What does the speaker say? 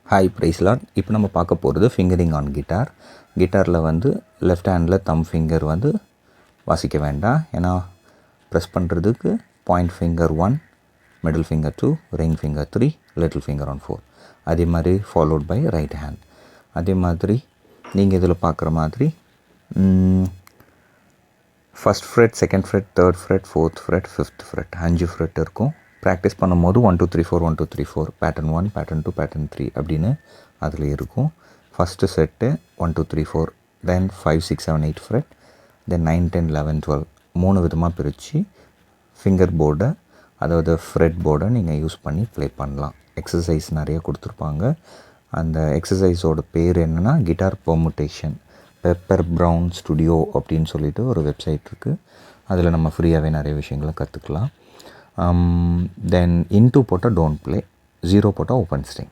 Hi பிரைஸ்லாட். இப்போ நம்ம பார்க்க போகிறது ஃபிங்கரிங் ஆன் கிட்டார். கிட்டாரில் வந்து லெஃப்ட் ஹேண்டில் தம் ஃபிங்கர் வந்து வாசிக்க வேண்டாம். ஏன்னா ப்ரெஸ் பண்ணுறதுக்கு point finger 1, middle finger 2, ring finger 3, little finger on 4. அதே மாதிரி ஃபாலோட் பை ரைட் ஹேண்ட். அதே மாதிரி நீங்கள் இதில் பார்க்குற மாதிரி first Fred, second Fred, third Fred, fourth Fred, fifth Fred, 5 Fred இருக்கும். ப்ராக்டிஸ் பண்ணும்போது 1 2 3 4 1 2 3 4 பேட்டர்ன் 1 பேட்டர்ன் 2 பேட்டர்ன் 3 அப்படின்னு அதில் இருக்கும். ஃபஸ்ட்டு செட்டு 1 2 3 4, தென் 5 6 7 8 ஃப்ரெட், தென் 9 10 11 12 3 விதமாக பிரித்து ஃபிங்கர் போர்டை, அதாவது ஃப்ரெட் போர்டை நீங்கள் யூஸ் பண்ணி ப்ளே பண்ணலாம். எக்ஸசைஸ் நிறைய கொடுத்துருப்பாங்க. அந்த எக்ஸசைஸோட பேர் என்னென்னா guitar permutation. Pepper brown studio அப்படின்னு சொல்லிட்டு ஒரு வெப்சைட் இருக்குது. அதில் நம்ம ஃப்ரீயாகவே நிறைய விஷயங்களை கற்றுக்கலாம். தென் இன்டூ போட்டால் டோன்ட் ப்ளே, 0 போட்டால் ஓப்பன் ஸ்ட்ரிங்.